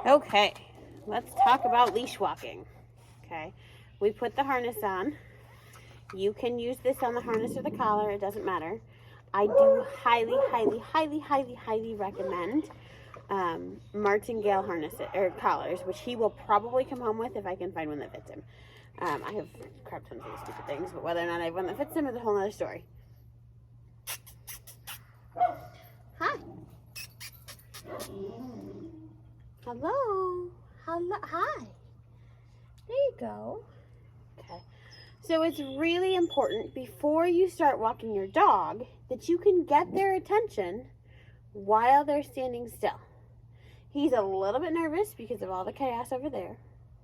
Okay, let's talk about leash walking. Okay, we put the harness on. You can use this on the harness or the collar, it doesn't matter. I do highly recommend martingale harnesses or collars, which he will probably come home with if I can find one that fits him. I have crap tons of these stupid things, but whether or not I have one that fits him is a whole other story. Hi. Hello. Hello. Hi. There you go. Okay. So it's really important before you start walking your dog that you can get their attention while they're standing still. He's a little bit nervous because of all the chaos over there.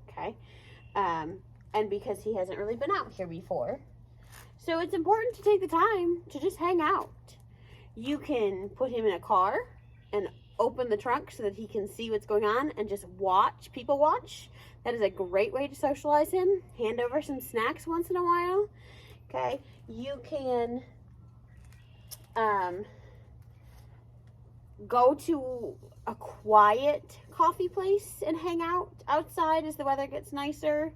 Okay. And because he hasn't really been out here before. So it's important to take the time to just hang out. You can put him in a car and open the trunk so that he can see what's going on and just watch, people watch. That is a great way to socialize him. Hand over some snacks once in a while. Okay, you can go to a quiet coffee place and hang out outside as the weather gets nicer.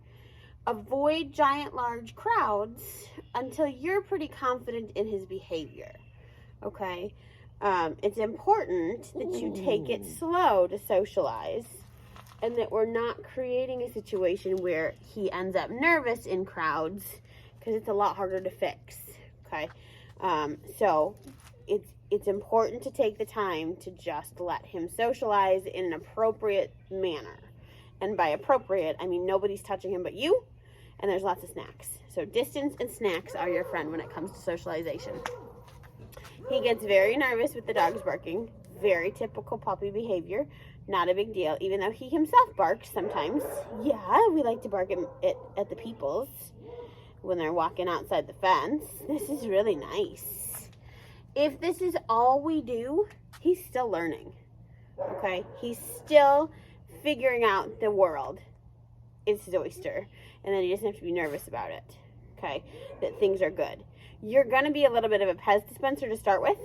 Avoid giant, large crowds until you're pretty confident in his behavior. Okay, it's important that you take it slow to socialize and that we're not creating a situation where he ends up nervous in crowds because it's a lot harder to fix. Okay, so it's important to take the time to just let him socialize in an appropriate manner. And by appropriate, I mean nobody's touching him but you, and there's lots of snacks. So distance and snacks are your friend when it comes to socialization. He gets very nervous with the dogs barking. Very typical puppy behavior. Not a big deal, even though he himself barks sometimes. Yeah, we like to bark at the peoples when they're walking outside the fence. This is really nice. If this is all we do, he's still learning. Okay? He's still figuring out the world. It's his oyster. And then he doesn't have to be nervous about it. Okay? That things are good. You're going to be a little bit of a Pez dispenser to start with.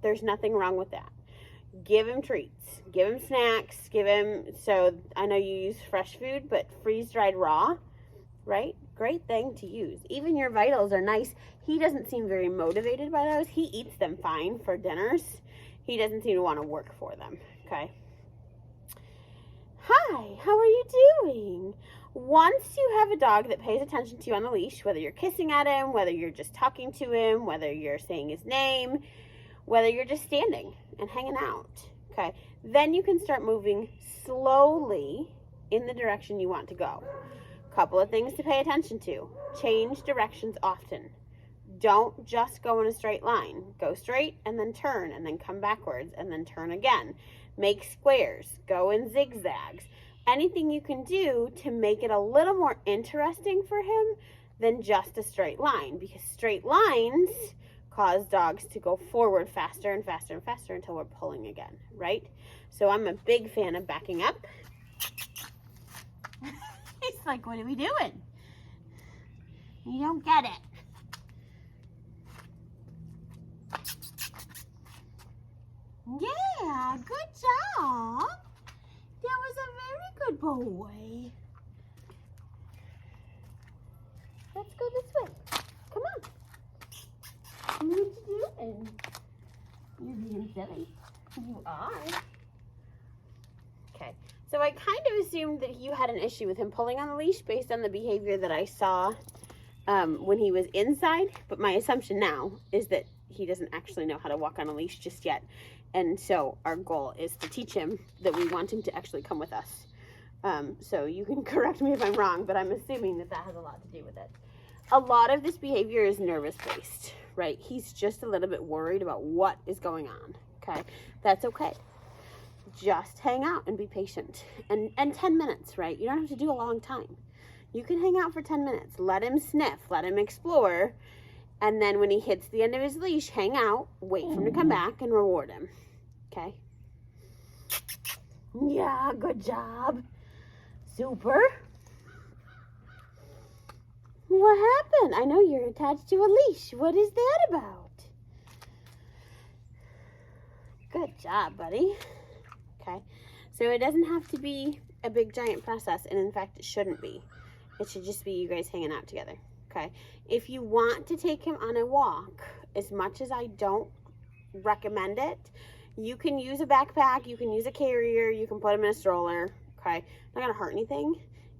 There's nothing wrong with that. Give him treats. Give him snacks. Give him, so I know you use fresh food, but freeze-dried raw, right? Great thing to use. Even your Vitals are nice. He doesn't seem very motivated by those. He eats them fine for dinners. He doesn't seem to want to work for them, okay? Hi, how are you doing? Once you have a dog that pays attention to you on the leash, whether you're kissing at him, whether you're just talking to him, whether you're saying his name, whether you're just standing and hanging out, okay, then you can start moving slowly in the direction you want to go. Couple of things to pay attention to. Change directions often. Don't just go in a straight line. Go straight and then turn and then come backwards and then turn again. Make squares. Go in zigzags. Anything you can do to make it a little more interesting for him than just a straight line, because straight lines cause dogs to go forward faster and faster and faster until we're pulling again, right? So I'm a big fan of backing up. He's like, what are we doing? You don't get it. Yeah, good job. That was a very good boy. Let's go this way. Come on. What are you doing? You're being silly. You are. Okay. So I kind of assumed that you had an issue with him pulling on the leash based on the behavior that I saw when he was inside. But my assumption now is that he doesn't actually know how to walk on a leash just yet. And so our goal is to teach him that we want him to actually come with us. So you can correct me if I'm wrong, but I'm assuming that that has a lot to do with it. A lot of this behavior is nervous-based, right? He's just a little bit worried about what is going on, okay? That's okay. Just hang out and be patient. And 10 minutes, right? You don't have to do a long time. You can hang out for 10 minutes. Let him sniff. Let him explore. And then when he hits the end of his leash, hang out, wait for him to come back, and reward him. Okay? Yeah, good job. Super. What happened? I know you're attached to a leash. What is that about? Good job, buddy. Okay. So it doesn't have to be a big giant process, and in fact it shouldn't be. It should just be you guys hanging out together. Okay, if you want to take him on a walk, as much as I don't recommend it, you can use a backpack, you can use a carrier, you can put him in a stroller. Okay, not gonna hurt anything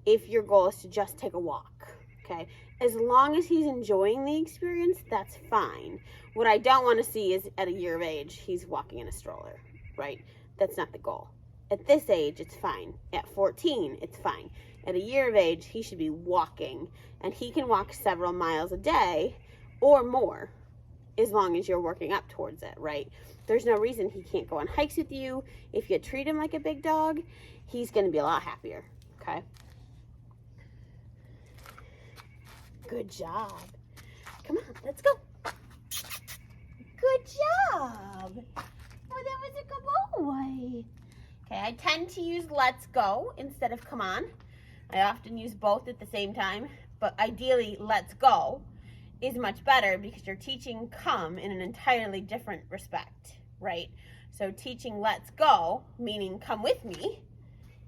if your goal is to just take a walk. Okay, as long as he's enjoying the experience, that's fine. What I don't want to see is at a year of age he's walking in a stroller, right? That's not the goal. At this age, it's fine. At 14, it's fine. At a year of age, he should be walking, and he can walk several miles a day or more, as long as you're working up towards it, right? There's no reason he can't go on hikes with you. If you treat him like a big dog, he's going to be a lot happier, okay? Good job. Come on, let's go. Good job. Oh, that was a good boy. Okay, I tend to use let's go instead of come on. I often use both at the same time, but ideally let's go is much better because you're teaching come in an entirely different respect, right? So teaching let's go, meaning come with me,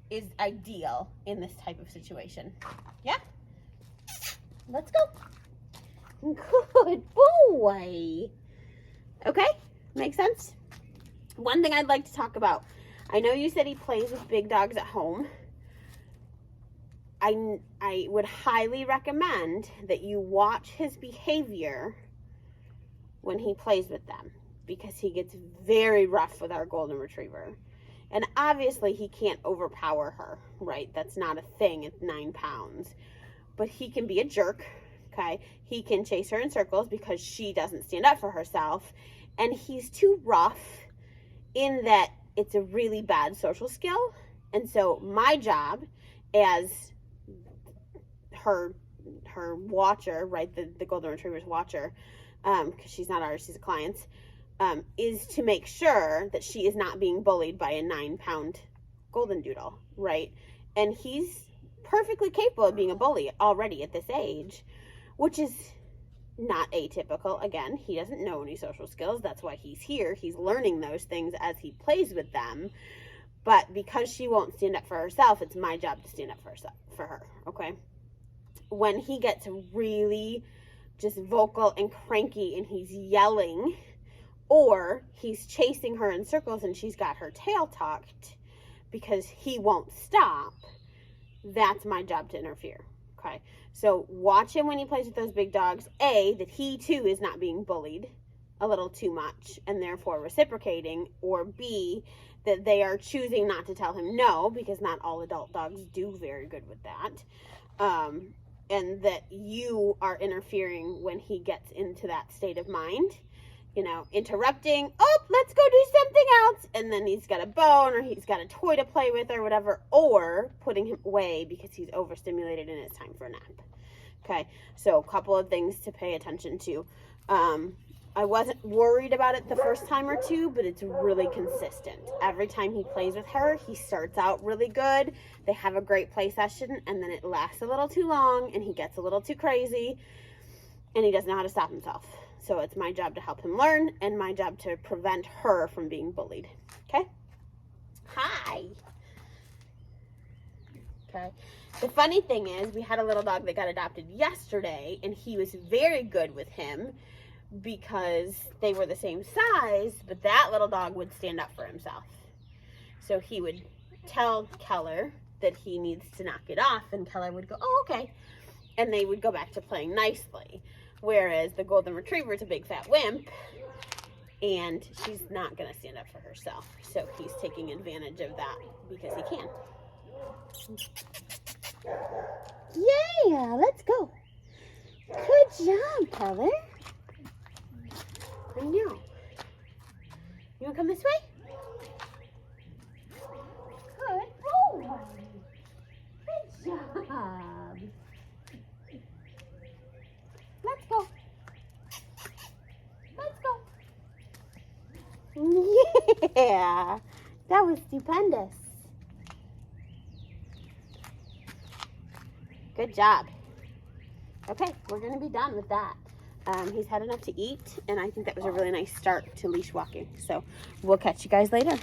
is ideal in this type of situation. Yeah? Let's go. Good boy. Okay, makes sense? One thing I'd like to talk about. I know you said he plays with big dogs at home. I would highly recommend that you watch his behavior when he plays with them, because he gets very rough with our golden retriever. And obviously he can't overpower her, right? That's not a thing at 9 pounds. But he can be a jerk, okay? He can chase her in circles because she doesn't stand up for herself. And he's too rough in that it's a really bad social skill. And so my job as her watcher, right, the golden retriever's watcher, because she's not ours, she's a client's, is to make sure that she is not being bullied by a 9-pound golden doodle, right? And he's perfectly capable of being a bully already at this age, which is not atypical. Again, he doesn't know any social skills. That's why he's here. He's learning those things as he plays with them. But because she won't stand up for herself, it's my job to stand up for her, okay? When he gets really just vocal and cranky and he's yelling, or he's chasing her in circles and she's got her tail tucked because he won't stop, that's my job to interfere, okay? So watch him when he plays with those big dogs. A, that he too is not being bullied a little too much and therefore reciprocating, or B, that they are choosing not to tell him no, because not all adult dogs do very good with that. And that you are interfering when he gets into that state of mind, you know, interrupting, oh, let's go do something else, and then he's got a bone or he's got a toy to play with or whatever, or putting him away because he's overstimulated and it's time for a nap. Okay, so a couple of things to pay attention to. I wasn't worried about it the first time or two, but it's really consistent. Every time he plays with her, he starts out really good. They have a great play session, and then it lasts a little too long, and he gets a little too crazy, and he doesn't know how to stop himself. So it's my job to help him learn, and my job to prevent her from being bullied. Okay? Hi. Okay. The funny thing is, we had a little dog that got adopted yesterday, and he was very good with him, because they were the same size, but that little dog would stand up for himself. So he would tell Keller that he needs to knock it off, and Keller would go, oh, okay. And they would go back to playing nicely. Whereas the golden retriever is a big fat wimp, and she's not going to stand up for herself. So he's taking advantage of that because he can. Yeah, let's go. Good job, Keller. I know. You want to come this way? Good boy. Good job. Let's go. Let's go. Yeah, that was stupendous. Good job. Okay, we're going to be done with that. He's had enough to eat, and I think that was a really nice start to leash walking. So we'll catch you guys later.